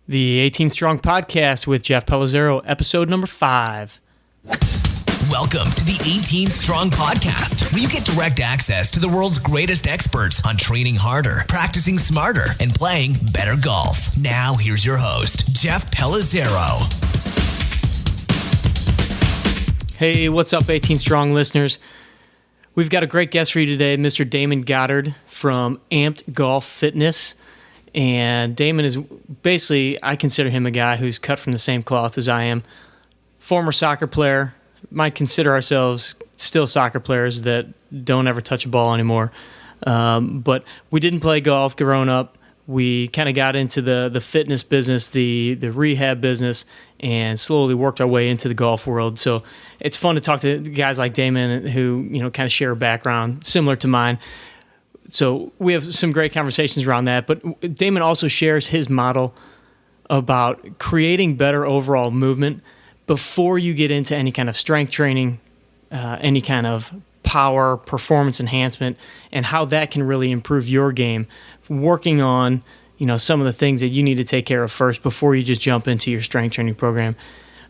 The 18 Strong Podcast with Jeff Pellizzaro, episode number 5. Welcome to the 18 Strong Podcast, where you get direct access to the world's greatest experts on training harder, practicing smarter, and playing better golf. Now, here's your host, Jeff Pellizzaro. Hey, what's up, 18 Strong listeners? We've got a great guest for you today, Mr. Damon Goddard from Amped Golf Fitness. And Damon is basically, I consider him a guy who's cut from the same cloth as I am. Former soccer player, might consider ourselves still soccer players that don't ever touch a ball anymore. But we didn't play golf growing up. We kind of got into the fitness business, the rehab business, and slowly worked our way into the golf world. So it's fun to talk to guys like Damon who, kind of share a background similar to mine. So we have some great conversations around that. But Damon also shares his model about creating better overall movement before you get into any kind of strength training, any kind of power, performance enhancement, and how that can really improve your game, working on some of the things that you need to take care of first before you just jump into your strength training program.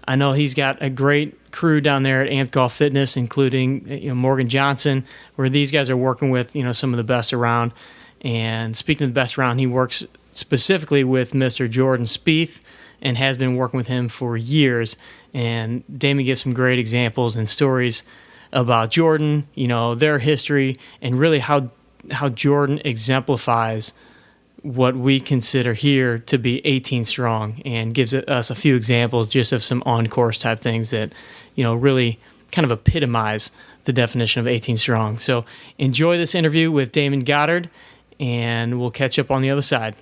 I know he's got a great crew down there at Amped Golf Fitness, including Morgan Johnson, where these guys are working with some of the best around. And speaking of the best around, he works specifically with Mr. Jordan Spieth and has been working with him for years. And Damon gives some great examples and stories about Jordan, their history, and really how Jordan exemplifies what we consider here to be 18 strong, and gives us a few examples just of some on-course type things that, really kind of epitomize the definition of 18 strong. So enjoy this interview with Damon Goddard, and we'll catch up on the other side.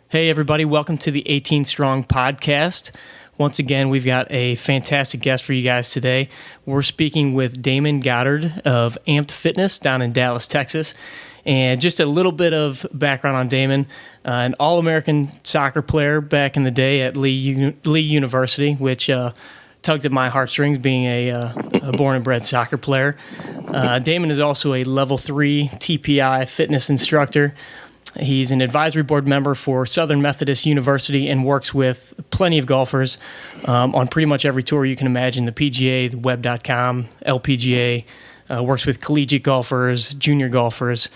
Hey, everybody. Welcome to the 18 Strong Podcast. Once again, we've got a fantastic guest for you guys today. We're speaking with Damon Goddard of Amped Fitness down in Dallas, Texas. And just a little bit of background on Damon, an All-American soccer player back in the day at Leigh University, which tugged at my heartstrings being a born and bred soccer player. Damon is also a Level 3 TPI fitness instructor. He's an advisory board member for Southern Methodist University and works with plenty of golfers on pretty much every tour you can imagine, the PGA, the web.com, LPGA, works with collegiate golfers, junior golfers.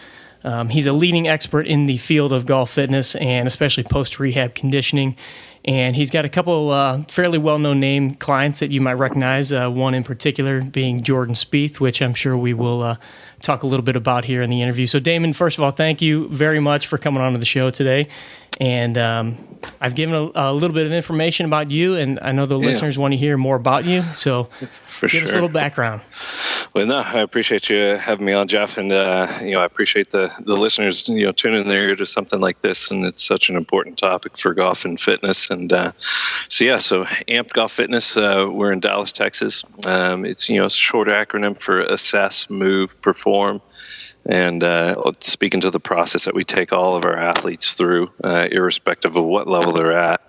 He's a leading expert in the field of golf fitness and especially post-rehab conditioning. And he's got a couple fairly well-known name clients that you might recognize, one in particular being Jordan Spieth, which I'm sure we will talk a little bit about here in the interview. So Damon, first of all, thank you very much for coming on to the show today. And I've given a little bit of information about you, and I know the listeners want to hear more about you. So give us a little background. Well, no, I appreciate you having me on, Jeff, and I appreciate the listeners tuning their ear to something like this, and it's such an important topic for golf and fitness. And so Amped Golf Fitness, we're in Dallas, Texas. It's a short acronym for Assess, Move, Perform. And speaking to the process that we take all of our athletes through, irrespective of what level they're at.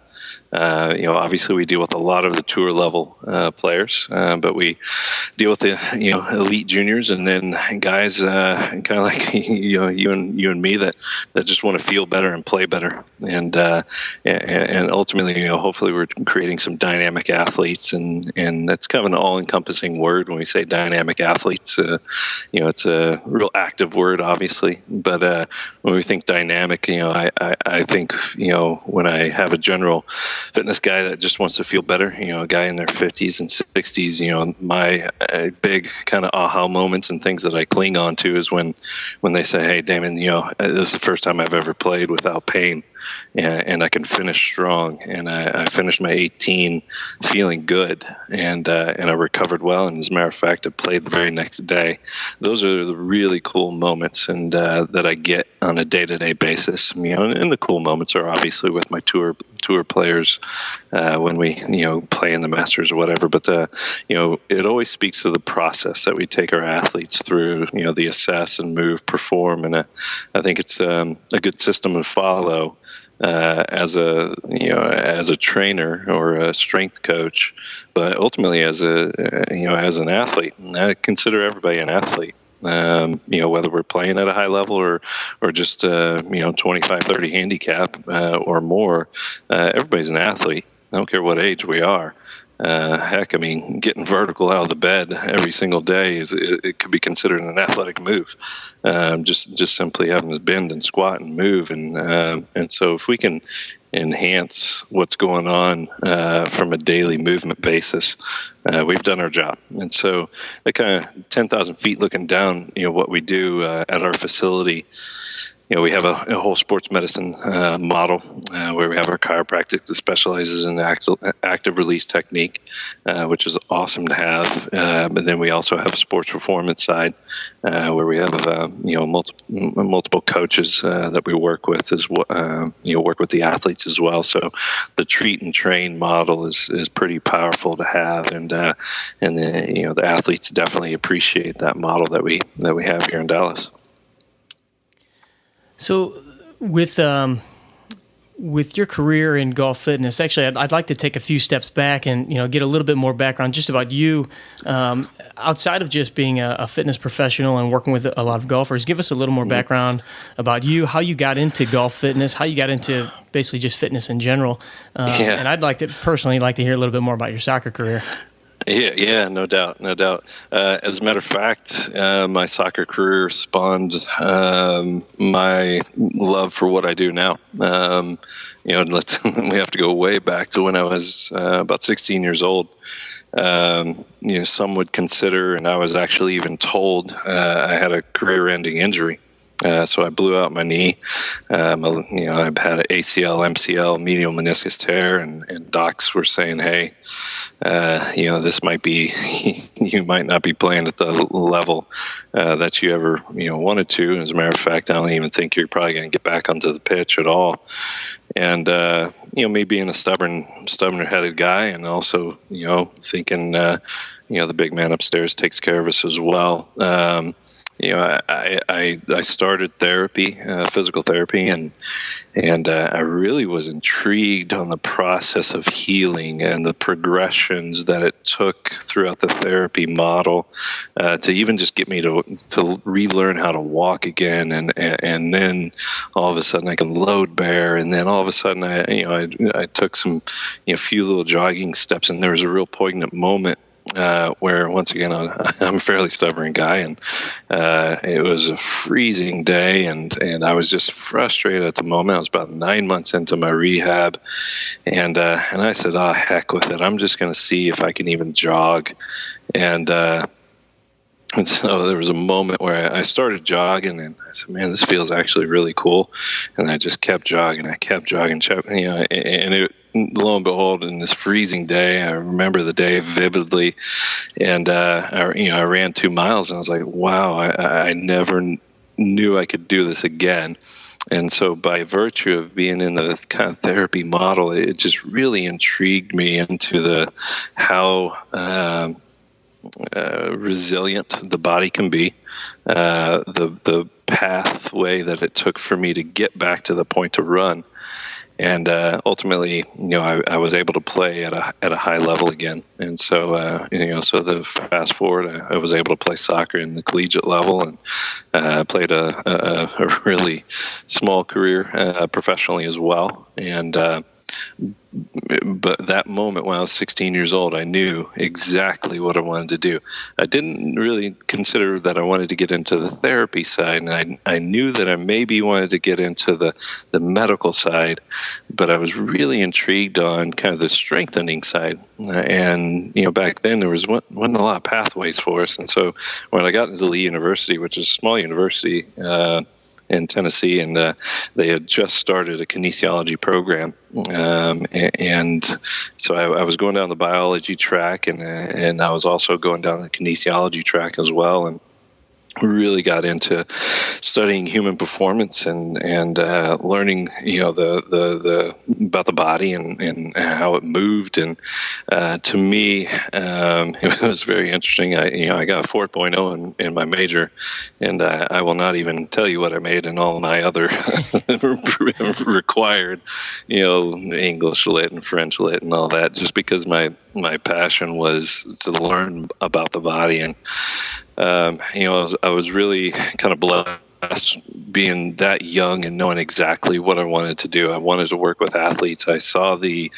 Obviously we deal with a lot of the tour level players, but we deal with the elite juniors, and then guys kind of like you and me that just want to feel better and play better, and ultimately hopefully we're creating some dynamic athletes, and that's kind of an all-encompassing word when we say dynamic athletes. It's a real active word, obviously, but when we think dynamic, I think when I have a general fitness guy that just wants to feel better, a guy in their 50s and 60s, my big kind of aha moments and things that I cling on to is when they say, hey, Damon, this is the first time I've ever played without pain, and I can finish strong, and I finished my 18 feeling good, and I recovered well, and as a matter of fact, I played the very next day. Those are the really cool moments, and that I get on a day-to-day basis. And the cool moments are obviously with my tour players when we play in the Masters or whatever, but it always speaks to the process that we take our athletes through, the assess and move, perform, and I think it's a good system to follow as a trainer or a strength coach, but ultimately as an athlete. I consider everybody an athlete. Whether we're playing at a high level or just 25, 30 handicap or more. Everybody's an athlete. I don't care what age we are. Heck, I mean, getting vertical out of the bed every single day it could be considered an athletic move. Just simply having to bend and squat and move, and so if we can enhance what's going on from a daily movement basis, we've done our job. And so, that kind of 10,000 feet looking down, what we do at our facility. We have a whole sports medicine model where we have our chiropractic that specializes in active release technique, which is awesome to have. But then we also have a sports performance side where we have multiple coaches that we work with work with the athletes as well. So the treat and train model is pretty powerful to have, and the athletes definitely appreciate that model that we have here in Dallas. So with your career in golf fitness, actually, I'd like to take a few steps back and get a little bit more background just about you, outside of just being a fitness professional and working with a lot of golfers. Give us a little more background about you, how you got into golf fitness, how you got into basically just fitness in general. And I'd personally like to hear a little bit more about your soccer career. Yeah, no doubt. As a matter of fact, my soccer career spawned my love for what I do now. We have to go way back to when I was about 16 years old. Some would consider, and I was actually even told, I had a career-ending injury. So I blew out my knee. I've had an ACL, MCL, medial meniscus tear, and docs were saying, "Hey, this might be, you might not be playing at the level that you ever wanted to." And as a matter of fact, I don't even think you're probably going to get back onto the pitch at all. And me being a stubborn-headed guy, and also thinking the big man upstairs takes care of us as well. I started therapy, physical therapy, and I really was intrigued on the process of healing and the progressions that it took throughout the therapy model to even just get me to relearn how to walk again, and then all of a sudden I can load bear, and then all of a sudden I took some few little jogging steps, and there was a real poignant moment. Where once again I'm a fairly stubborn guy, and it was a freezing day, and I was just frustrated at the moment. I was about 9 months into my rehab, and I said, heck with it. I'm just going to see if I can even jog, and so there was a moment where I started jogging, and I said, "Man, this feels actually really cool." And I just kept jogging. And it. Lo and behold, in this freezing day, I remember the day vividly, and I ran 2 miles, and I was like, "Wow, I never knew I could do this again." And so, by virtue of being in the kind of therapy model, it just really intrigued me into how resilient the body can be, the pathway that it took for me to get back to the point to run. And ultimately, I was able to play at a high level again. And so, so the fast forward, I was able to play soccer in the collegiate level, and played a really small career professionally as well. And but that moment when I was 16 years old, I knew exactly what I wanted to do. I didn't really consider that I wanted to get into the therapy side, and I knew that I maybe wanted to get into the medical side, but I was really intrigued on kind of the strengthening side. And back then there wasn't a lot of pathways for us, and so when I got into Leigh University, which is a small university in Tennessee, and they had just started a kinesiology program, and so I was going down the biology track, and I was also going down the kinesiology track as well, and really got into studying human performance and learning the about the body and how it moved, and to me it was very interesting. I got a 4.0 in my major, and I will not even tell you what I made in all my other required English lit and French lit and all that, just because my my passion was to learn about the body. And, I was really kind of blessed being that young and knowing exactly what I wanted to do. I wanted to work with athletes. I saw the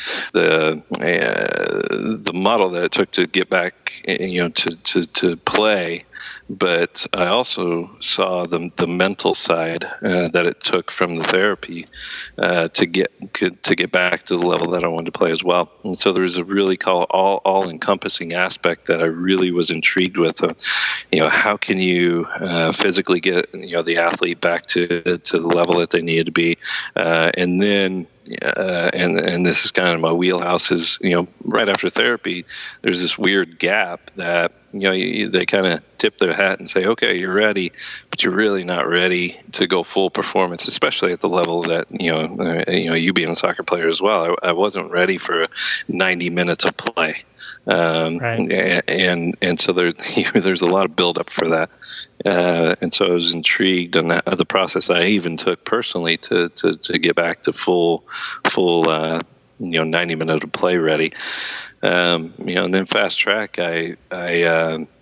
model that it took to get back, to play. But I also saw the mental side that it took from the therapy to get back to the level that I wanted to play as well. And so there was a really all-encompassing aspect that I really was intrigued with. How can you physically get the athlete back to the level that they needed to be, and then. And this is kind of my wheelhouse is, right after therapy, there's this weird gap that, they kind of tip their hat and say, okay, you're ready, but you're really not ready to go full performance, especially at the level that, you being a soccer player as well. I wasn't ready for 90 minutes of play. Right. And so there's a lot of buildup for that. And so I was intrigued in the process I even took personally to get back to full 90 minutes of play ready. And then fast track, I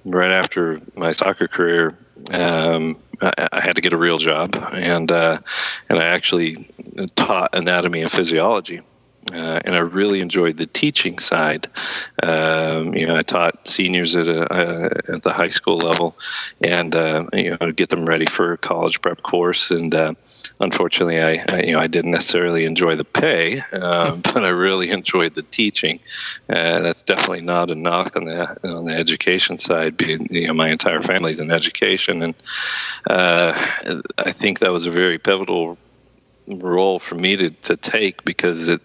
right after my soccer career, I had to get a real job, and I actually taught anatomy and physiology. And I really enjoyed the teaching side. I taught seniors at the high school level, and get them ready for a college prep course. And unfortunately, I didn't necessarily enjoy the pay, but I really enjoyed the teaching. That's definitely not a knock on the education side. Being my entire family's in education, and I think that was a very pivotal role for me to take, because it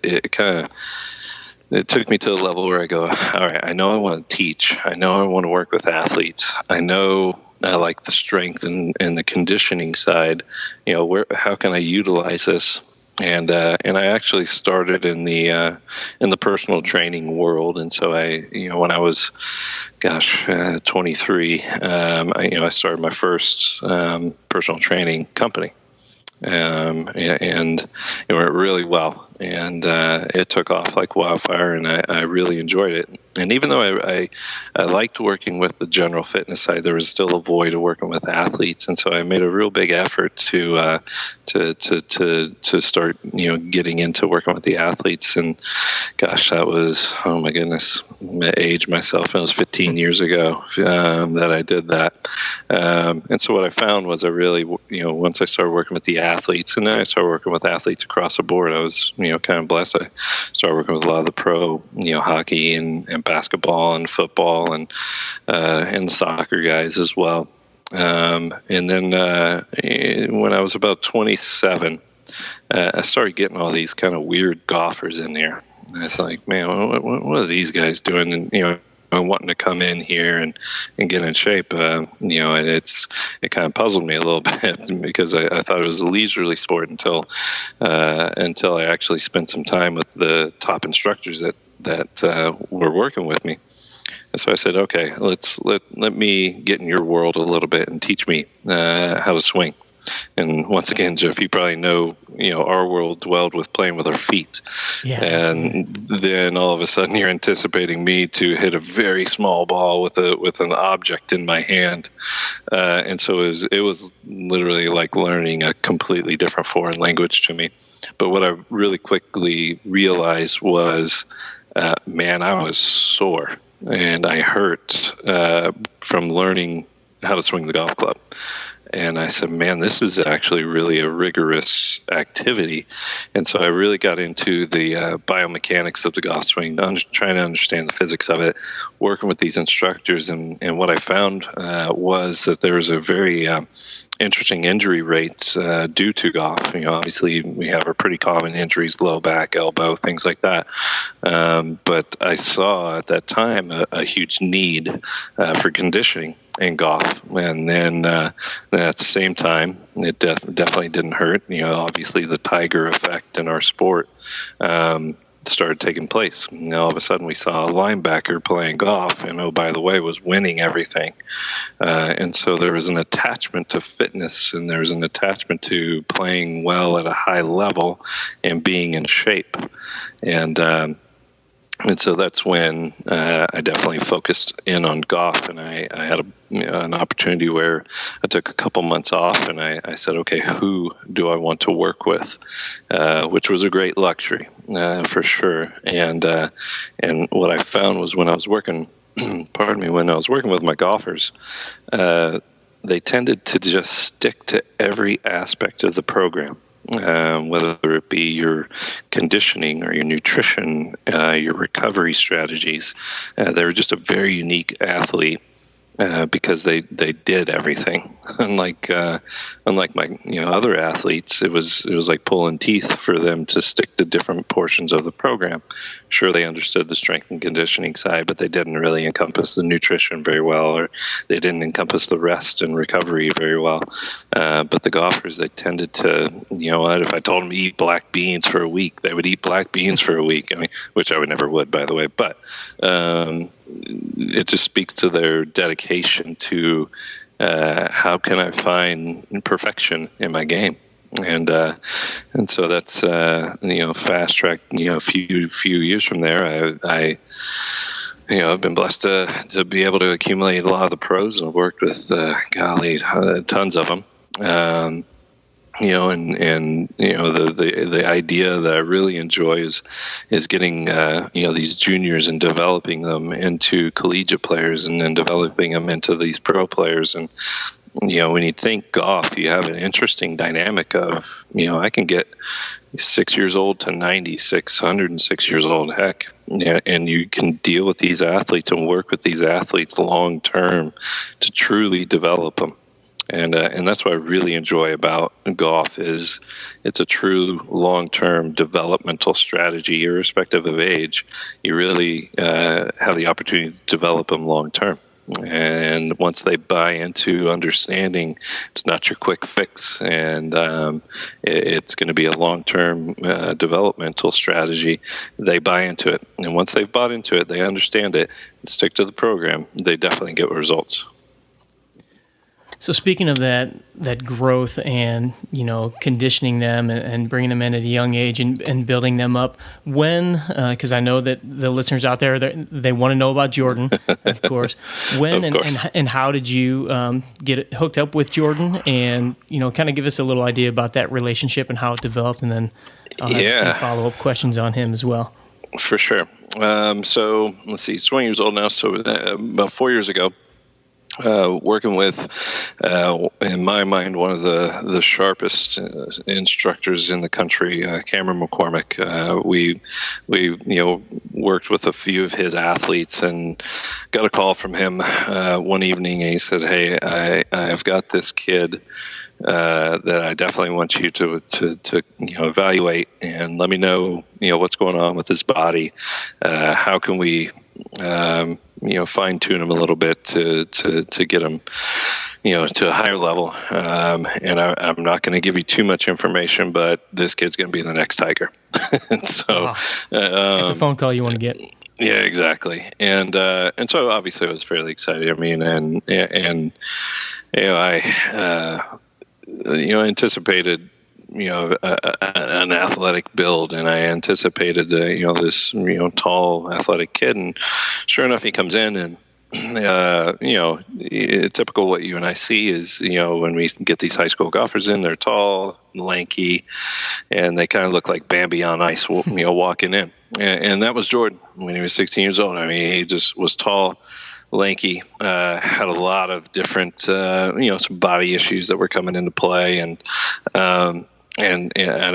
took me to a level where I go, all right, I know I want to teach. I know I want to work with athletes. I know I like the strength and the conditioning side. How can I utilize this? And I actually started in the personal training world. And so when I was, 23, I started my first personal training company. And it went really well, and it took off like wildfire, and I really enjoyed it. And even though I liked working with the general fitness side, there was still a void of working with athletes, and so I made a real big effort to start getting into working with the athletes. And that was, oh my goodness, I aged myself. It was 15 years ago that I did that. And so what I found was I really, once I started working with the athletes, and then I started working with athletes across the board, I was, kind of blessed. I started working with a lot of the pro, hockey and basketball and football and soccer guys as well. And then when I was about 27, I started getting all these kind of weird golfers in there. And it's like, man, what are these guys doing? And, wanting to come in here and get in shape, and it kind of puzzled me a little bit, because I thought it was a leisurely sport until I actually spent some time with the top instructors that were working with me. And so I said, okay, let me get in your world a little bit and teach me how to swing. And once again, Jeff, you probably know, our world dwelled with playing with our feet. Yeah. And then all of a sudden you're anticipating me to hit a very small ball with an object in my hand. And so it was literally like learning a completely different foreign language to me. But what I really quickly realized was, man, I was sore and I hurt from learning how to swing the golf club. And I said, man, this is actually really a rigorous activity. And so I really got into the biomechanics of the golf swing, trying to understand the physics of it, working with these instructors. And what I found was that there was a very interesting injury rates due to golf. Obviously we have our pretty common injuries, low back, elbow, things like that. But I saw at that time a huge need for conditioning in golf. And then at the same time, it definitely didn't hurt. Obviously the Tiger effect in our sport started taking place. All of a sudden we saw a linebacker playing golf and, oh, by the way, was winning everything. And so there was an attachment to fitness, and there was an attachment to playing well at a high level and being in shape. And And so that's when I definitely focused in on golf, and I had an opportunity where I took a couple months off, and I said, okay, who do I want to work with? Which was a great luxury, for sure. And what I found was when I was working, when I was working with my golfers, they tended to just stick to every aspect of the program. Whether it be your conditioning or your nutrition, your recovery strategies. They were just a very unique athlete because they did everything. Unlike my other athletes, it was like pulling teeth for them to stick to different portions of the program. Sure, they understood the strength and conditioning side, but they didn't really encompass the nutrition very well, or they didn't encompass the rest and recovery very well. But the golfers, they tended to, if I told them to eat black beans for a week, they would eat black beans for a week. I mean, which I would never would, by the way. But it just speaks to their dedication to how can I find perfection in my game. And so that's fast track. A few years from there, I've been blessed to be able to accumulate a lot of the pros, and I've worked with tons of them. The idea that I really enjoy is getting these juniors and developing them into collegiate players, and then developing them into these pro players. And when you think golf, you have an interesting dynamic of, I can get 6 years old to 96, 106 years old, heck. And you can deal with these athletes and work with these athletes long term to truly develop them. And that's what I really enjoy about golf is it's a true long-term developmental strategy, irrespective of age. You really have the opportunity to develop them long-term. And once they buy into understanding it's not your quick fix, and it's going to be a long-term developmental strategy, they buy into it. And once they've bought into it, they understand it, and stick to the program, they definitely get results. So speaking of that growth and, conditioning them and bringing them in at a young age and building them up, because I know that the listeners out there, they want to know about Jordan, of course. When and how did you get hooked up with Jordan, and, kind of give us a little idea about that relationship and how it developed, and then I'll have some follow-up questions on him as well. For sure. So let's see, he's 20 years old now, so about 4 years ago, working with, in my mind, one of the sharpest instructors in the country, Cameron McCormick. We worked with a few of his athletes and got a call from him one evening, and he said, "Hey, I've got this kid that I definitely want you to evaluate and let me know what's going on with his body. How can we fine tune him a little bit to get him, to a higher level. And I'm not going to give you too much information, but this kid's going to be the next Tiger." And so, it's a phone call you want to get. Yeah, exactly. And so obviously I was fairly excited. I mean, and I anticipated an athletic build, and I anticipated this tall athletic kid, and sure enough he comes in, and typical what you and I see is when we get these high school golfers in, they're tall, lanky, and they kind of look like Bambi on ice walking in, and that was Jordan when he was 16 years old. I mean, he just was tall, lanky, had a lot of different some body issues that were coming into play, and I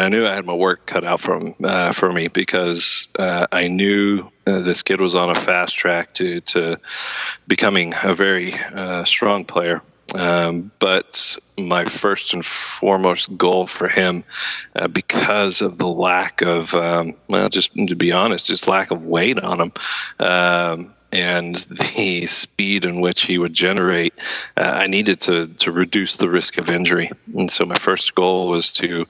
knew I had my work cut out for me, because I knew this kid was on a fast track to becoming a very strong player. But my first and foremost goal for him, because of the lack of, just to be honest, just lack of weight on him, and the speed in which he would generate, I needed to reduce the risk of injury. And so my first goal was to,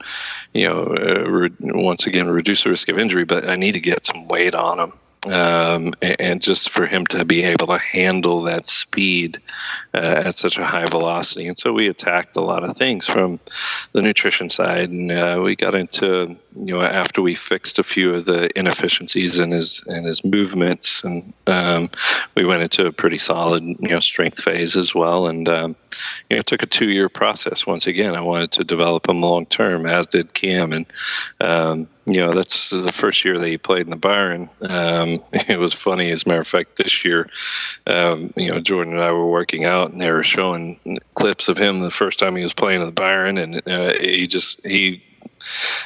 once again, reduce the risk of injury, but I need to get some weight on him. And just for him to be able to handle that speed at such a high velocity. And so we attacked a lot of things from the nutrition side, and we got into, after we fixed a few of the inefficiencies in his movements, and we went into a pretty solid strength phase as well. And it took a 2-year process. Once again, I wanted to develop him long term, as did Cam. And that's the first year that he played in the Byron. It was funny, as a matter of fact, this year, Jordan and I were working out, and they were showing clips of him the first time he was playing in the Byron, and he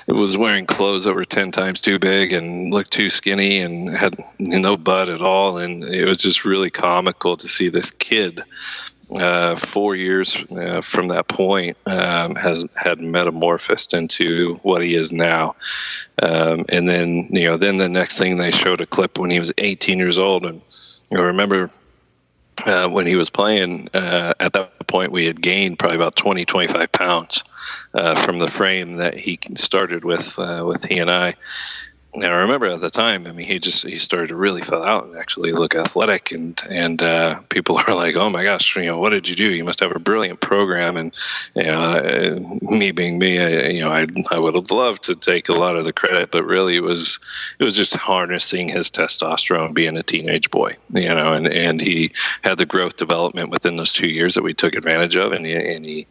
was wearing clothes that were 10 times too big and looked too skinny and had no butt at all. And it was just really comical to see this kid 4 years from that point had metamorphosed into what he is now. And then the next thing, they showed a clip when he was 18 years old. And I remember when he was playing, at that point, we had gained probably about 20, 25 pounds from the frame that he started with he and I. And I remember at the time, he started to really fill out and actually look athletic, and people are like, "Oh my gosh, what did you do? You must have a brilliant program." And me being me, I would have loved to take a lot of the credit, but really it was just harnessing his testosterone, being a teenage boy, and he had the growth development within those 2 years that we took advantage of, and he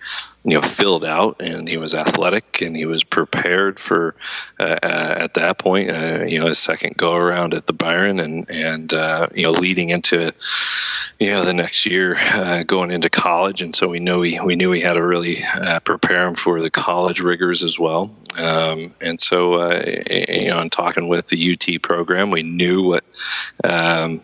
filled out, and he was athletic, and he was prepared for at that point. His second go around at the Byron, and leading into the next year, going into college, and so we knew we had to really prepare him for the college rigors as well. And so in talking with the UT program, we knew what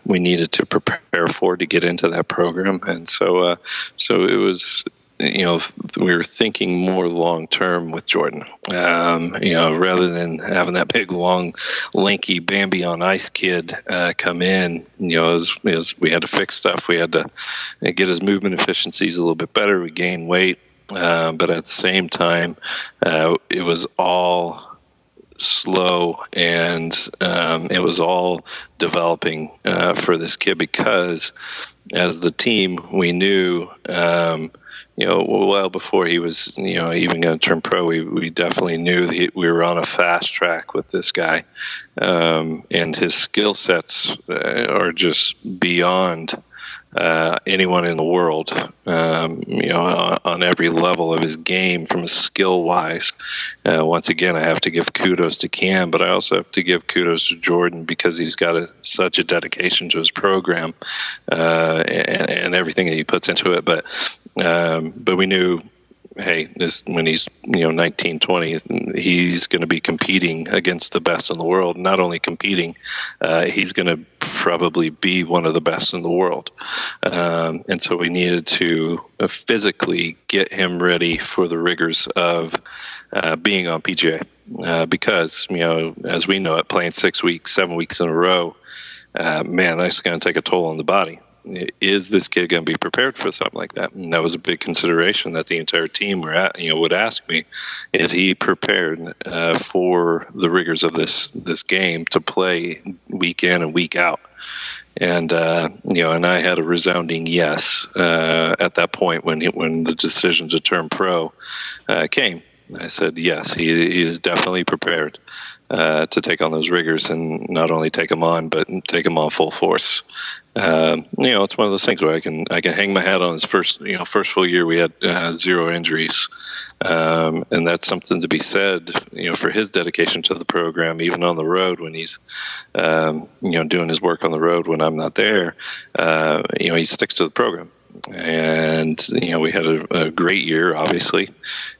we needed to prepare for to get into that program, and so it was. We were thinking more long term with Jordan, rather than having that big, long, lanky Bambi on ice kid come in. As we had to fix stuff, we had to get his movement efficiencies a little bit better. We gained weight, but at the same time, it was all slow, and it was all developing for this kid, because as the team, we knew. Well before he was, even going to turn pro, we definitely knew that we were on a fast track with this guy, and his skill sets are just beyond anyone in the world. On every level of his game, from skill wise. Once again, I have to give kudos to Cam, but I also have to give kudos to Jordan, because he's got such a dedication to his program and everything that he puts into it. But we knew, hey, when he's 19, 20, he's going to be competing against the best in the world. Not only competing, he's going to probably be one of the best in the world. And so we needed to physically get him ready for the rigors of being on PGA, because as we know it, playing 6 weeks, 7 weeks in a row, that's going to take a toll on the body. Is this kid going to be prepared for something like that? And that was a big consideration that the entire team would ask me: is he prepared for the rigors of this game to play week in and week out? And and I had a resounding yes at that point when the decision to turn pro came. I said yes, he is definitely prepared to take on those rigors, and not only take them on, but take them on full force. It's one of those things where I can hang my hat on his first full year. We had 0 injuries, and that's something to be said, for his dedication to the program, even on the road when he's, doing his work on the road when I'm not there. He sticks to the program. And we had a great year, obviously,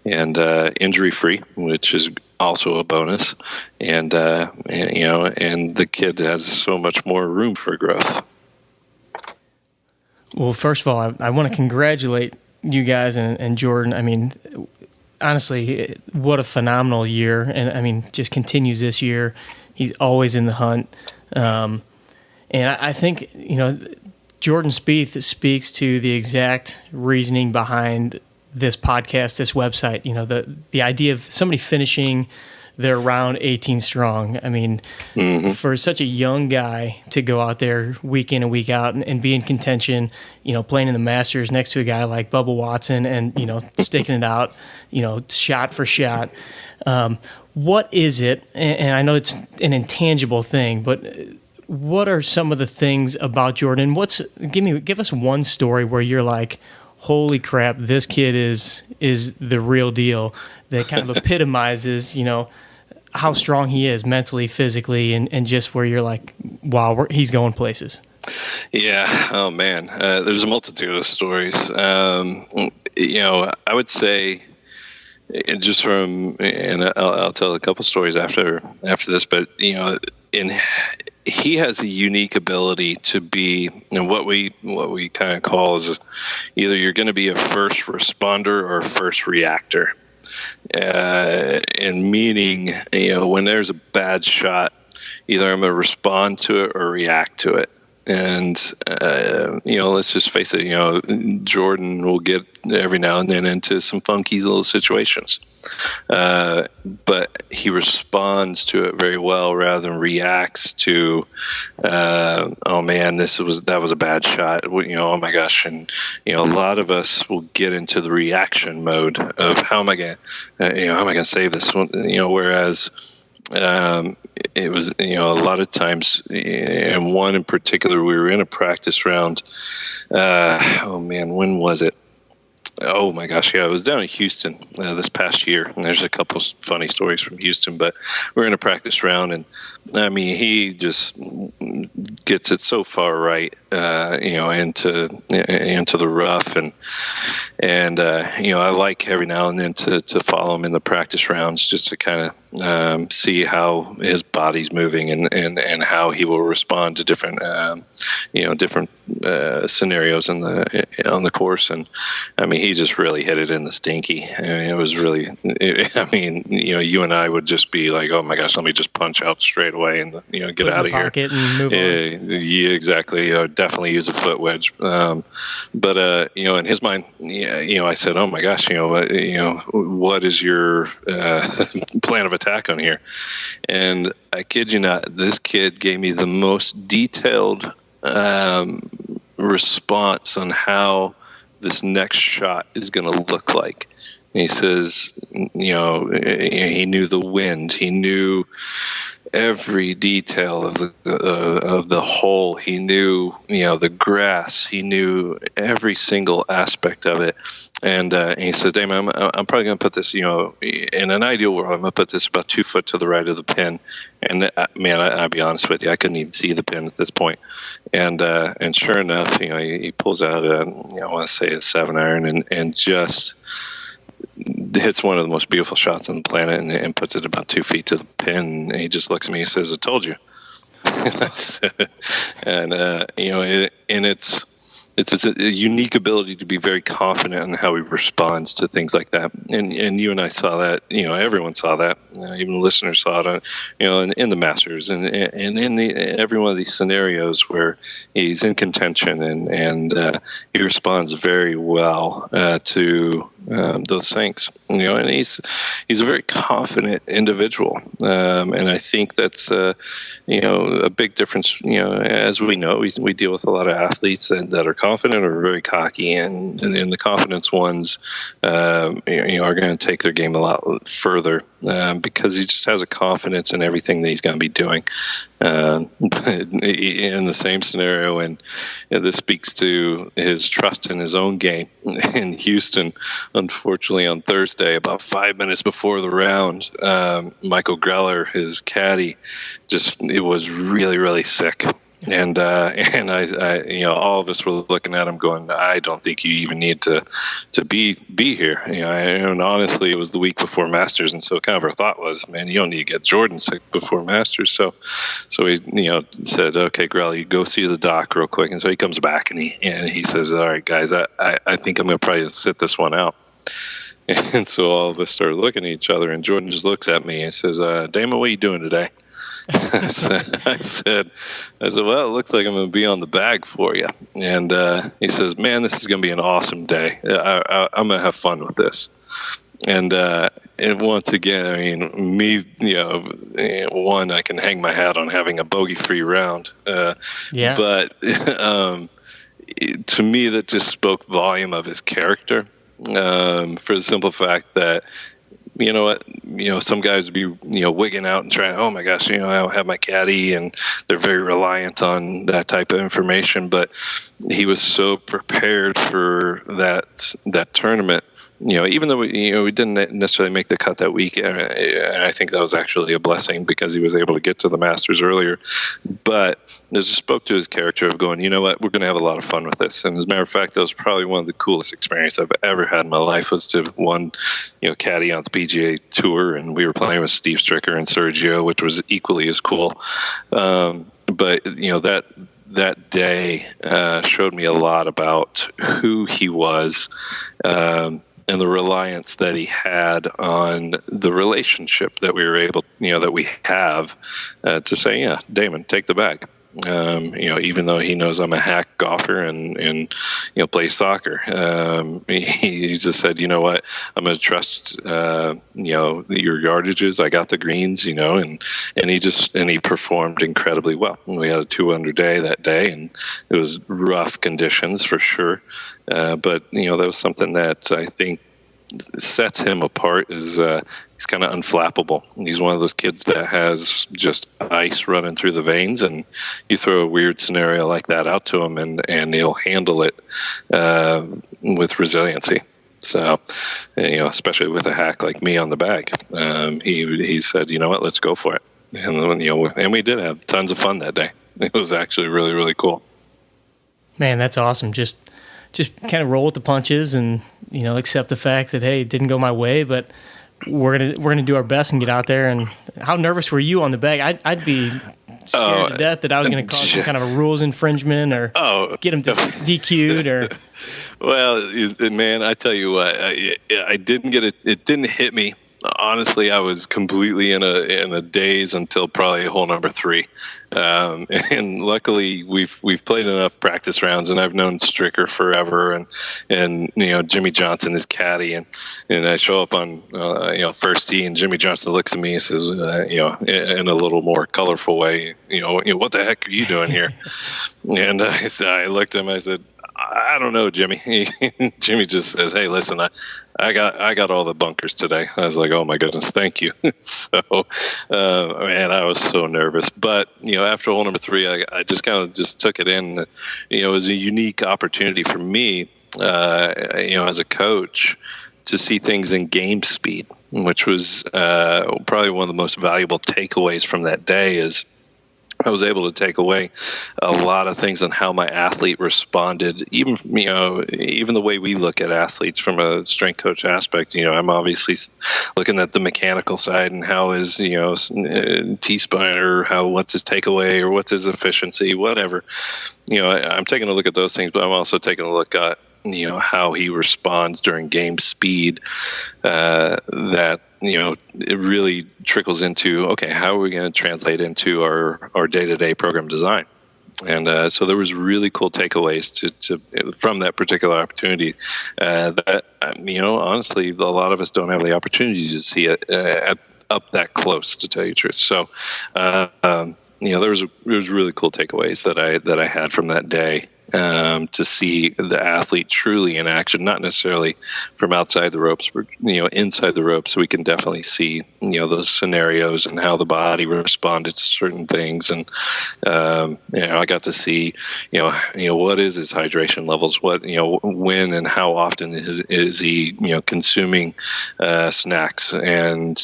and injury-free, which is also a bonus. And the kid has so much more room for growth. Well, first of all, I want to congratulate you guys and Jordan. Honestly, what a phenomenal year, and just continues this year. He's always in the hunt, and I think Jordan Spieth speaks to the exact reasoning behind this podcast, this website. The idea of somebody finishing they're around 18 strong. I mean, for such a young guy to go out there week in and week out and be in contention, playing in the Masters next to a guy like Bubba Watson and, sticking it out, shot for shot. What is it? And I know it's an intangible thing, but what are some of the things about Jordan? Give us one story where you're like, holy crap, this kid is the real deal, that kind of epitomizes, how strong he is mentally, physically, and just where you're like, wow, he's going places. Yeah. Oh man. There's a multitude of stories. I would say, just from, and I'll tell a couple stories after this, but he has a unique ability to be, what we kind of call is either you're going to be a first responder or a first reactor. And meaning, when there's a bad shot, either I'm going to respond to it or react to it. And, let's just face it, Jordan will get every now and then into some funky little situations. But he responds to it very well rather than reacts to, oh man, that was a bad shot. Oh my gosh. And, a lot of us will get into the reaction mode of how am I going to save this one? Whereas, it was, a lot of times, and one in particular, we were in a practice round. Oh man, when was it? Oh my gosh, yeah, it was down in Houston this past year, and there's a couple funny stories from Houston. But we're in a practice round, and I mean, he just gets it so far right, into the rough, and I like every now and then to follow him in the practice rounds just to kind of see how his body's moving and how he will respond to different scenarios on the course. And I mean, he just really hit it in the stinky. I mean, it was really, you and I would just be like, oh my gosh, let me just punch out straight away and, get out of here. Pocket and move on. Yeah, exactly. Definitely use a foot wedge. But in his mind, I said, oh my gosh, what is your plan of attack on here? And I kid you not, this kid gave me the most detailed response on how this next shot is going to look like. And he says, he knew the wind, he knew every detail of the hole, he knew the grass, he knew every single aspect of it. And he says, Damon, I'm probably going to put this, in an ideal world, I'm going to put this about 2 foot to the right of the pin. And man, I'll be honest with you, I couldn't even see the pin at this point. And sure enough, he pulls out I want to say a 7-iron and just hits one of the most beautiful shots on the planet and puts it about 2 feet to the pin. And he just looks at me and says, I told you. And it's a unique ability to be very confident in how he responds to things like that. And you and I saw that, everyone saw that, even the listeners saw it, in the Masters and in every one of these scenarios where he's in contention and he responds very well to those things, and he's a very confident individual. And I think that's, a big difference, as we know, we deal with a lot of athletes that are confident or very cocky, and the confidence ones, are going to take their game a lot further, because he just has a confidence in everything that he's going to be doing. But in the same scenario, and this speaks to his trust in his own game in Houston. Unfortunately, on Thursday, about 5 minutes before the round, Michael Greller, his caddy, it was really, really sick. And I all of us were looking at him going, I don't think you even need to be here. And honestly, it was the week before Masters. And so kind of our thought was, man, you don't need to get Jordan sick before Masters. So he, said, okay, Grell, you go see the doc real quick. And so he comes back and he says, all right, guys, I think I'm going to probably sit this one out. And so all of us started looking at each other, and Jordan just looks at me and says, Damon, what are you doing today? I said, well, it looks like I'm going to be on the bag for you. And he says, man, this is going to be an awesome day. I'm going to have fun with this. And once again, I mean, me, one, I can hang my hat on having a bogey-free round. But to me, that just spoke volume of his character, for the simple fact that, you know what, some guys would be, wigging out and trying, oh my gosh, I don't have my caddy, and they're very reliant on that type of information. But he was so prepared for that tournament. Even though we didn't necessarily make the cut that week, and I think that was actually a blessing because he was able to get to the Masters earlier. But it just spoke to his character of going, you know what, we're going to have a lot of fun with this. And as a matter of fact, that was probably one of the coolest experiences I've ever had in my life, was to caddy on the PGA Tour, and we were playing with Steve Stricker and Sergio, which was equally as cool. But that day showed me a lot about who he was, and the reliance that he had on the relationship that we were able, that we have, to say, yeah, Damon, take the bag. Even though he knows I'm a hack golfer and play soccer, he just said, you know what, I'm going to trust, your yardages. I got the greens, and he performed incredibly well. We had a 2-under day that day, and it was rough conditions for sure. But that was something that I think sets him apart. Is he's kind of unflappable. He's one of those kids that has just ice running through the veins, and you throw a weird scenario like that out to him, and he'll handle it with resiliency. So, especially with a hack like me on the bag, he said, you know what, let's go for it. And we did have tons of fun that day. It was actually really, really cool. Man, that's awesome. Just kind of roll with the punches and, accept the fact that, hey, it didn't go my way, but we're gonna do our best and get out there. And how nervous were you on the bag? I'd be scared to death that I was going to cause some kind of a rules infringement or get him DQ'd or. Well, man, I tell you what, I didn't get it. It didn't hit me. Honestly, I was completely in a daze until probably hole number 3, and luckily we've played enough practice rounds, and I've known Stricker forever, and Jimmy Johnson is caddy, and I show up on first tee, and Jimmy Johnson looks at me and says, in a little more colorful way, what the heck are you doing here? And I looked at him, I said, I don't know, Jimmy. Jimmy just says, hey, listen, I got all the bunkers today. I was like, oh my goodness, thank you. So, man, I was so nervous. But, after hole number 3, I just kind of just took it in. It was a unique opportunity for me, as a coach, to see things in game speed, which was probably one of the most valuable takeaways from that day. Is I was able to take away a lot of things on how my athlete responded, even the way we look at athletes from a strength coach aspect. I'm obviously looking at the mechanical side and how is, T-spine, or what's his takeaway, or what's his efficiency, whatever. I'm taking a look at those things, but I'm also taking a look at, how he responds during game speed, that, it really trickles into, okay, how are we going to translate into our day-to-day program design? And so there was really cool takeaways to from that particular opportunity that, honestly, a lot of us don't have the opportunity to see it up that close, to tell you the truth. So, there was really cool takeaways that I had from that day. To see the athlete truly in action, not necessarily from outside the ropes, but inside the ropes. So we can definitely see those scenarios and how the body responded to certain things. And I got to see what is his hydration levels, what when and how often is he consuming snacks. And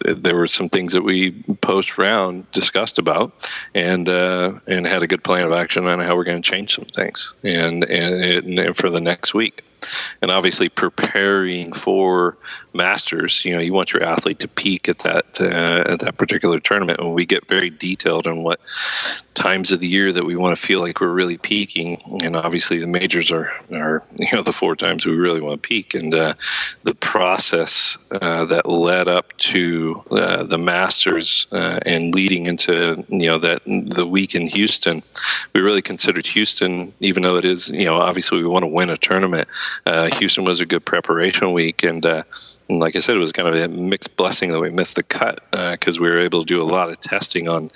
there were some things that we post round discussed about, and had a good plan of action on how we're going to change some things and for the next week. And obviously preparing for Masters, you want your athlete to peak at that particular tournament. When we get very detailed on what times of the year that we want to feel like we're really peaking. And obviously the majors are the 4 times we really want to peak. And the process that led up to the Masters and leading into the week in Houston, we really considered Houston, even though it is obviously we want to win a tournament. Houston was a good preparation week, and like I said, it was kind of a mixed blessing that we missed the cut because we were able to do a lot of testing on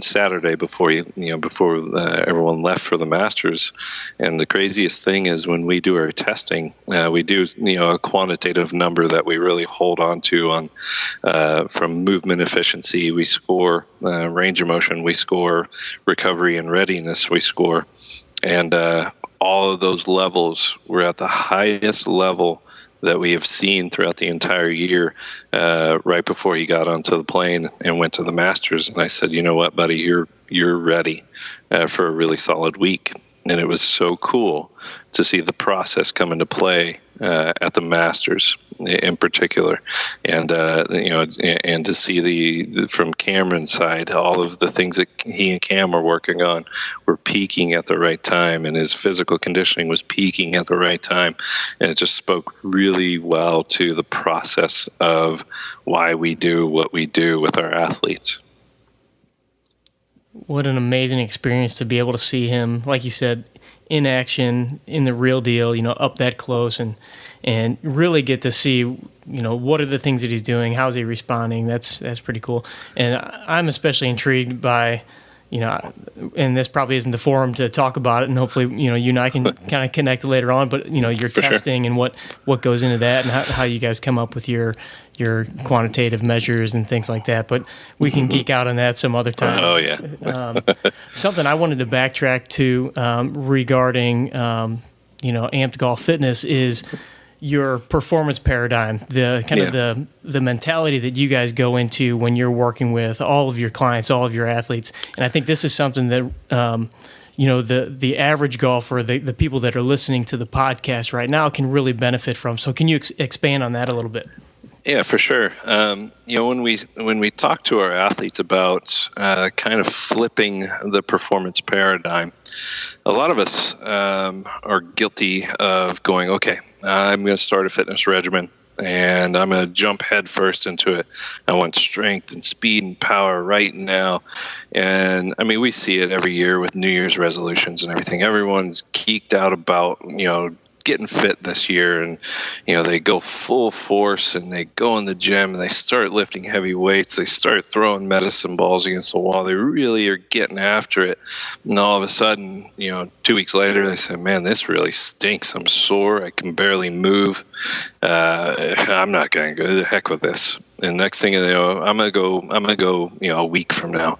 Saturday before everyone left for the Masters. And the craziest thing is when we do our testing, we do a quantitative number that we really hold on to from movement efficiency. We score range of motion, we score recovery and readiness, we score, and all of those levels were at the highest level that we have seen throughout the entire year, right before he got onto the plane and went to the Masters. And I said, you know what, buddy, you're ready for a really solid week. And it was so cool to see the process come into play at the Masters in particular, and and to see from Cameron's side, all of the things that he and Cam were working on were peaking at the right time, and his physical conditioning was peaking at the right time, and it just spoke really well to the process of why we do what we do with our athletes. What an amazing experience to be able to see him, like you said, in action, in the real deal, up that close, and really get to see, what are the things that he's doing, how's he responding. That's pretty cool. And I'm especially intrigued by, and this probably isn't the forum to talk about it, and hopefully, you and I can kind of connect later on, but, your For testing sure. and what goes into that, and how you guys come up with your quantitative measures and things like that. But we can geek out on that some other time. Oh, yeah. Something I wanted to backtrack to regarding, Amped Golf Fitness is your performance paradigm, the kind of the mentality that you guys go into when you're working with all of your clients, all of your athletes. And I think this is something that, the average golfer, the people that are listening to the podcast right now can really benefit from. So can you expand on that a little bit? Yeah, for sure. When we talk to our athletes about kind of flipping the performance paradigm, a lot of us are guilty of going, okay, I'm going to start a fitness regimen, and I'm going to jump headfirst into it. I want strength and speed and power right now. And I mean, we see it every year with New Year's resolutions and everything. Everyone's geeked out about, getting fit this year, and they go full force and they go in the gym and they start lifting heavy weights, they start throwing medicine balls against the wall, they really are getting after it, and all of a sudden 2 weeks later they say, man, this really stinks, I'm sore, I can barely move, I'm not going to go, the heck with this. And next thing you know, I'm gonna go a week from now,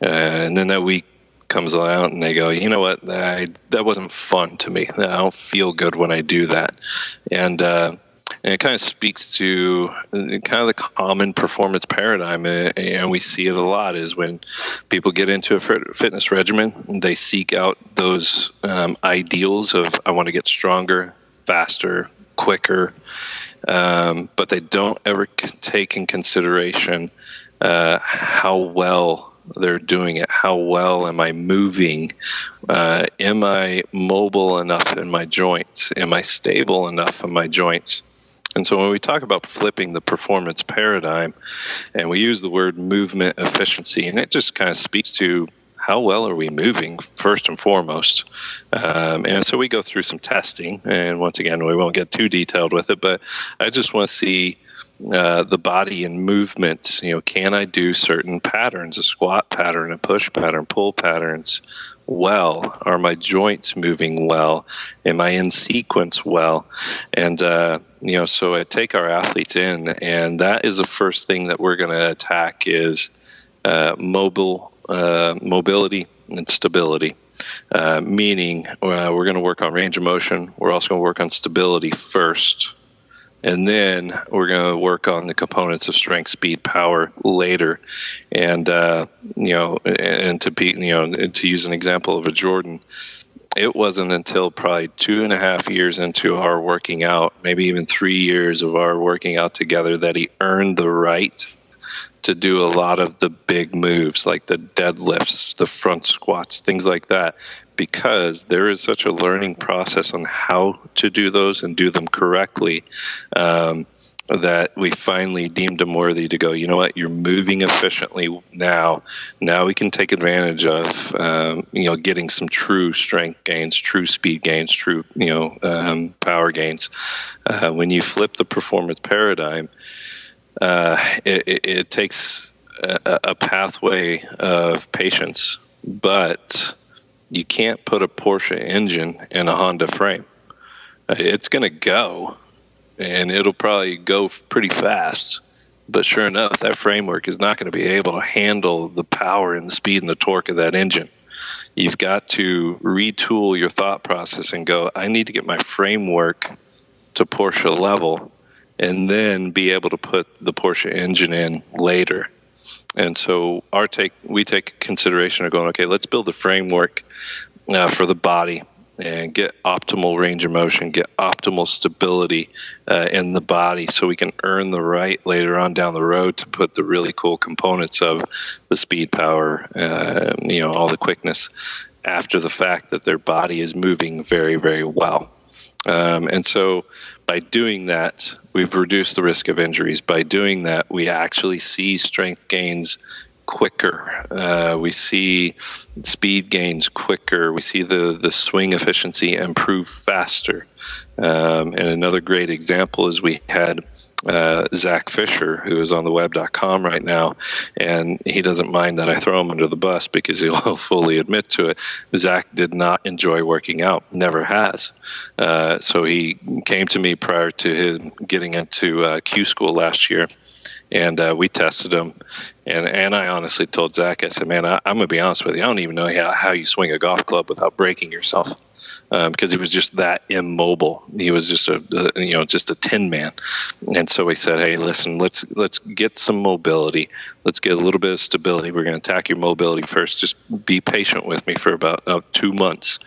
and then that week comes out and they go, you know what, that wasn't fun to me. I don't feel good when I do that. And it kind of speaks to kind of the common performance paradigm, and we see it a lot, is when people get into a fitness regimen, they seek out those ideals of, I want to get stronger, faster, quicker, but they don't ever take in consideration how well they're doing it. How well am I moving? Am I mobile enough in my joints? Am I stable enough in my joints? And so when we talk about flipping the performance paradigm, and we use the word movement efficiency, and it just kind of speaks to how well are we moving first and foremost. And so we go through some testing, and once again, we won't get too detailed with it, but I just want to see the body and movement. Can I do certain patterns, a squat pattern, a push pattern, pull patterns well? Are my joints moving well? Am I in sequence well? And so I take our athletes in, and that is the first thing that we're going to attack is mobility and stability. Meaning we're going to work on range of motion. We're also going to work on stability first. And then we're going to work on the components of strength, speed, power later. And, and to use an example of a Jordan, it wasn't until probably 2.5 years into our working out, maybe even 3 years of our working out together, that he earned the right to do a lot of the big moves like the deadlifts, the front squats, things like that, because there is such a learning process on how to do those and do them correctly, that we finally deemed them worthy to go, you know what, you're moving efficiently now. Now we can take advantage of, getting some true strength gains, true speed gains, true, power gains. When you flip the performance paradigm, it takes a pathway of patience, but you can't put a Porsche engine in a Honda frame. It's going to go, and it'll probably go pretty fast. But sure enough, that framework is not going to be able to handle the power and the speed and the torque of that engine. You've got to retool your thought process and go, I need to get my framework to Porsche level, and then be able to put the Porsche engine in later. And so we take consideration of going, okay, let's build the framework for the body and get optimal range of motion, get optimal stability in the body, so we can earn the right later on down the road to put the really cool components of the speed, power, all the quickness after the fact that their body is moving very, very well. And so by doing that, we've reduced the risk of injuries. By doing that, we actually see strength gains quicker. We see speed gains quicker. We see the swing efficiency improve faster. And another great example is we had Zach Fisher, who is on the web.com right now, and he doesn't mind that I throw him under the bus because he'll fully admit to it. Zach did not enjoy working out, never has. So he came to me prior to him getting into Q school last year, and we tested him. And I honestly told Zach, I said, man, I'm going to be honest with you, I don't even know how you swing a golf club without breaking yourself. Because he was just that immobile. He was just a tin man. And so we said, hey, listen, let's get some mobility. Let's get a little bit of stability. We're going to attack your mobility first. Just be patient with me for about 2 months,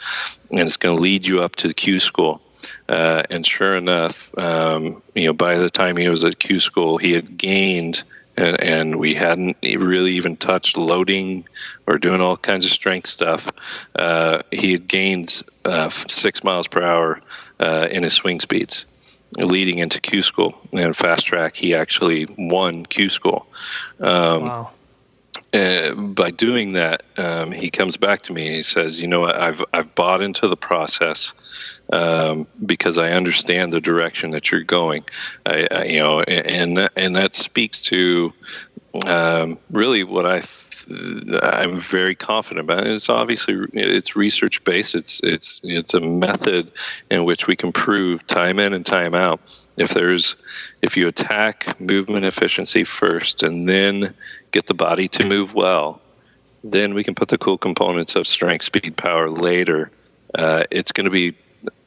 and it's going to lead you up to the Q school. And sure enough, by the time he was at Q school, he had gained. And we hadn't really even touched loading or doing all kinds of strength stuff. He had gained 6 miles per hour in his swing speeds leading into Q school. And fast track, he actually won Q school. Wow. By doing that, he comes back to me and he says, you know what, I've bought into the process because I understand the direction that you're going. And that speaks to really what I'm very confident about. It's obviously it's research based. It's a method in which we can prove time in and time out. If you attack movement efficiency first and then get the body to move well, then we can put the cool components of strength, speed, power later. It's going to be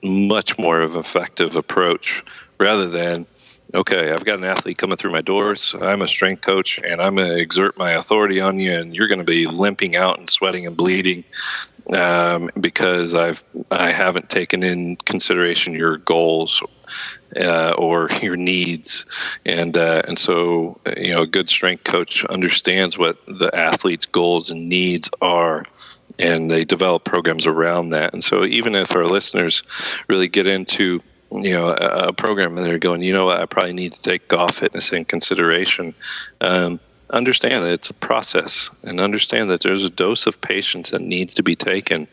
much more of an effective approach rather than, okay, I've got an athlete coming through my doors, I'm a strength coach, and I'm going to exert my authority on you, and you're going to be limping out and sweating and bleeding because I haven't taken in consideration your goals or your needs. And so, a good strength coach understands what the athlete's goals and needs are, and they develop programs around that. And so even if our listeners really get into a program and they're going, you know what, I probably need to take golf fitness in consideration, understand that it's a process, and understand that there's a dose of patience that needs to be taken.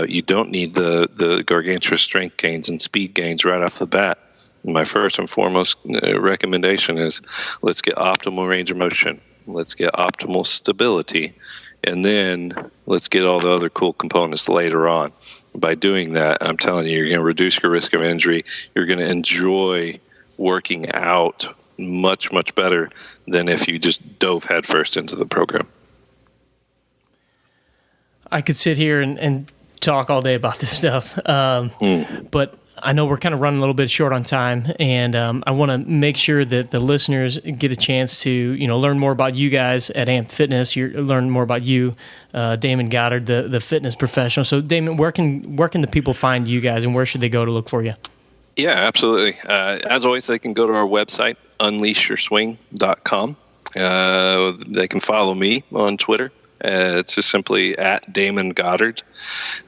You don't need the gargantuan strength gains and speed gains right off the bat. My first and foremost recommendation is let's get optimal range of motion. Let's get optimal stability. And then let's get all the other cool components later on. By doing that, I'm telling you, you're going to reduce your risk of injury. You're going to enjoy working out much, much better than if you just dove headfirst into the program. I could sit here and talk all day about this stuff, but I know we're kind of running a little bit short on time, and I want to make sure that the listeners get a chance to learn more about you guys at Amped Fitness. Learn more about you, Damon Goddard, the fitness professional. So, Damon, where can the people find you guys, and where should they go to look for you? Yeah, absolutely. As always, they can go to our website, unleashyourswing.com. They can follow me on Twitter. It's just simply at Damon Goddard.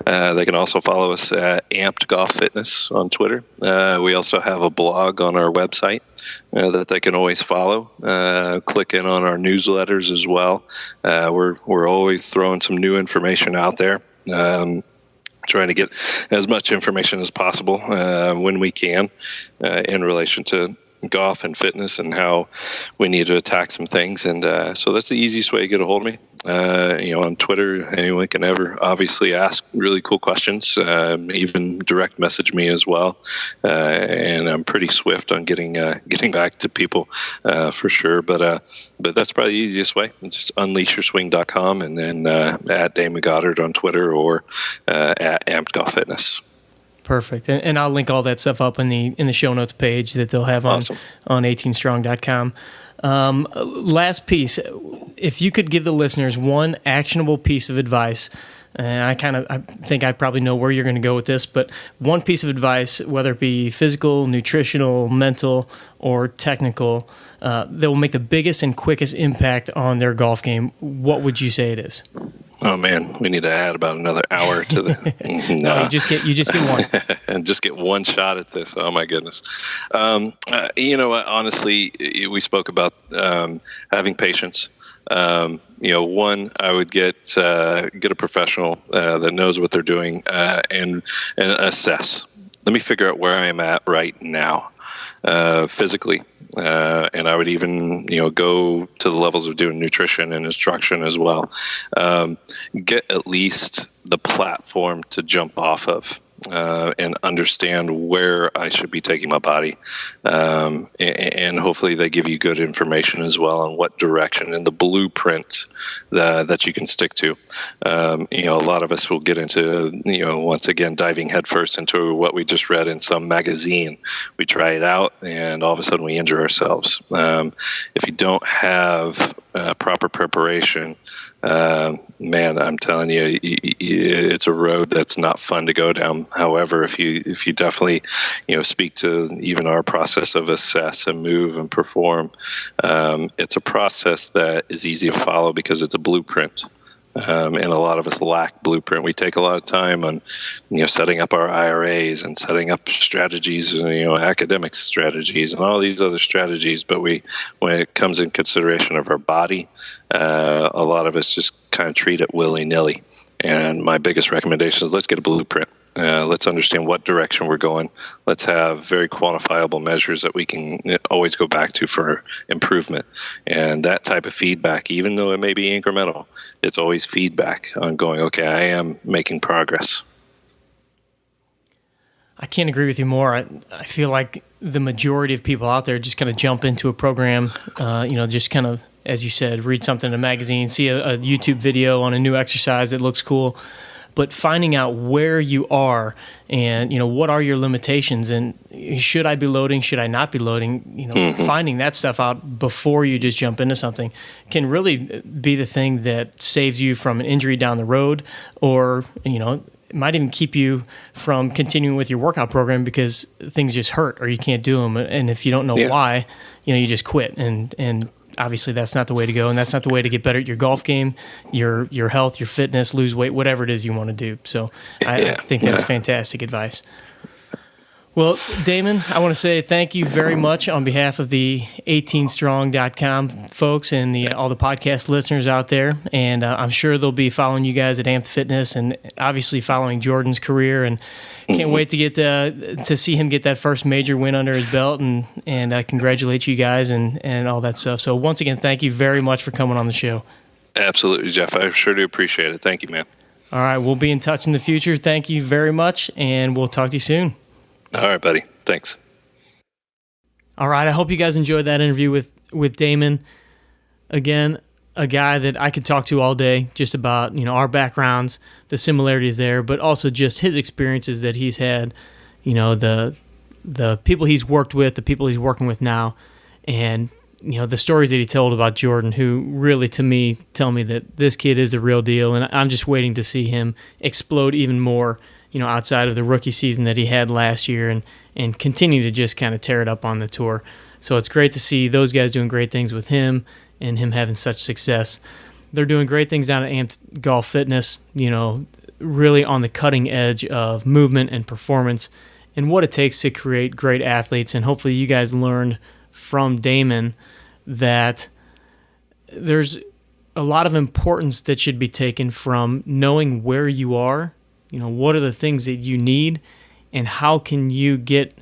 They can also follow us at Amped Golf Fitness on Twitter. We also have a blog on our website that they can always follow. Click in on our newsletters as well. We're always throwing some new information out there. Trying to get as much information as possible when we can in relation to golf and fitness and how we need to attack some things. And so that's the easiest way to get a hold of me. On Twitter, anyone can ever obviously ask really cool questions, even direct message me as well. And I'm pretty swift on getting back to people for sure. But that's probably the easiest way. It's just unleashyourswing.com and then at Damon Goddard on Twitter or at Amped Golf Fitness. Perfect. And I'll link all that stuff up in the show notes page that they'll have on 18strong.com. Last piece, if you could give the listeners one actionable piece of advice, and I think I probably know where you're going to go with this, but one piece of advice, whether it be physical, nutritional, mental, or technical, that will make the biggest and quickest impact on their golf game, what would you say it is? Oh man, we need to add about another hour to the. No, you just get one, and just get one shot at this. Oh my goodness, honestly, we spoke about having patience. One, I would get a professional that knows what they're doing and assess. Let me figure out where I am at right now, physically. And I would even, go to the levels of doing nutrition and instruction as well. Get at least the platform to jump off of. And understand where I should be taking my body. And hopefully they give you good information as well on what direction and the blueprint that you can stick to. A lot of us will get into, once again, diving headfirst into what we just read in some magazine. We try it out and all of a sudden we injure ourselves. If you don't have proper preparation, man, I'm telling you, it's a road that's not fun to go down. However, if you definitely, speak to even our process of assess and move and perform, it's a process that is easy to follow because it's a blueprint. And a lot of us lack blueprint. We take a lot of time on, setting up our IRAs and setting up strategies, academic strategies and all these other strategies. But when it comes in consideration of our body, a lot of us just kind of treat it willy-nilly. And my biggest recommendation is let's get a blueprint. Let's understand what direction we're going. Let's have very quantifiable measures that we can always go back to for improvement. And that type of feedback, even though it may be incremental, it's always feedback on going, okay, I am making progress. I can't agree with you more. I feel like the majority of people out there just kind of jump into a program, just kind of, as you said, read something in a magazine, see a YouTube video on a new exercise that looks cool. But finding out where you are and, what are your limitations and should I be loading, should I not be loading, finding that stuff out before you just jump into something can really be the thing that saves you from an injury down the road or, it might even keep you from continuing with your workout program because things just hurt or you can't do them. And if you don't know why, you just quit. And obviously that's not the way to go, and that's not the way to get better at your golf game, your health, your fitness, lose weight, whatever it is you want to do. So I think that's fantastic advice. Well, Damon, I want to say thank you very much on behalf of the 18strong.com folks and all the podcast listeners out there. And I'm sure they'll be following you guys at Amped Fitness and obviously following Jordan's career. And can't wait to get to see him get that first major win under his belt and congratulate you guys and all that stuff. So once again, thank you very much for coming on the show. Absolutely, Jeff. I sure do appreciate it. Thank you, man. All right. We'll be in touch in the future. Thank you very much. And we'll talk to you soon. All right, buddy. Thanks. All right. I hope you guys enjoyed that interview with Damon. Again, a guy that I could talk to all day just about, our backgrounds, the similarities there, but also just his experiences that he's had, the people he's worked with, the people he's working with now, and, the stories that he told about Jordan, who really, to me, tell me that this kid is the real deal, and I'm just waiting to see him explode even more, outside of the rookie season that he had last year and continue to just kind of tear it up on the tour. So it's great to see those guys doing great things with him and him having such success. They're doing great things down at Amped Golf Fitness, really on the cutting edge of movement and performance and what it takes to create great athletes. And hopefully you guys learned from Damon that there's a lot of importance that should be taken from knowing where you are, what are the things that you need, and how can you get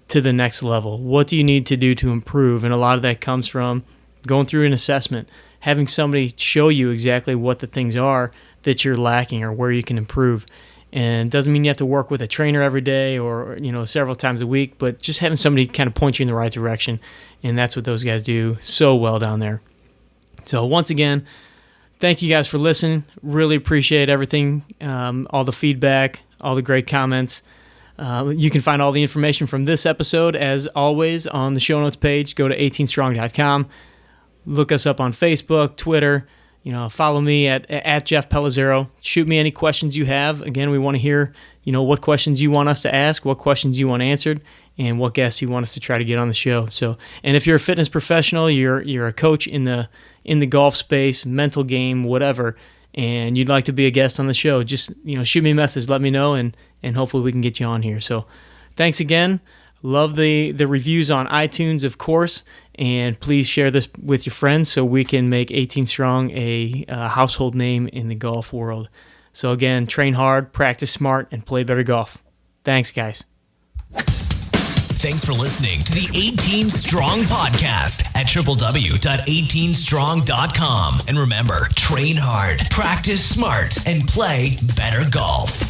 to the next level? What do you need to do to improve? And a lot of that comes from going through an assessment, having somebody show you exactly what the things are that you're lacking or where you can improve. And it doesn't mean you have to work with a trainer every day or several times a week, but just having somebody kind of point you in the right direction. And that's what those guys do so well down there. So once again, thank you guys for listening. Really appreciate everything, all the feedback, all the great comments. You can find all the information from this episode, as always, on the show notes page. Go to 18strong.com. Look us up on Facebook, Twitter. Follow me at Jeff Pellizzaro. Shoot me any questions you have. Again, we want to hear, what questions you want us to ask, what questions you want answered, and what guests you want us to try to get on the show. So, and if you're a fitness professional, you're a coach in the golf space, mental game, whatever, and you'd like to be a guest on the show, just shoot me a message, let me know, and hopefully we can get you on here. So, thanks again. Love the reviews on iTunes, of course, and please share this with your friends so we can make 18 Strong a household name in the golf world. So again, train hard, practice smart, and play better golf. Thanks, guys. Thanks for listening to the 18 Strong podcast at www.18strong.com. And remember, train hard, practice smart, and play better golf.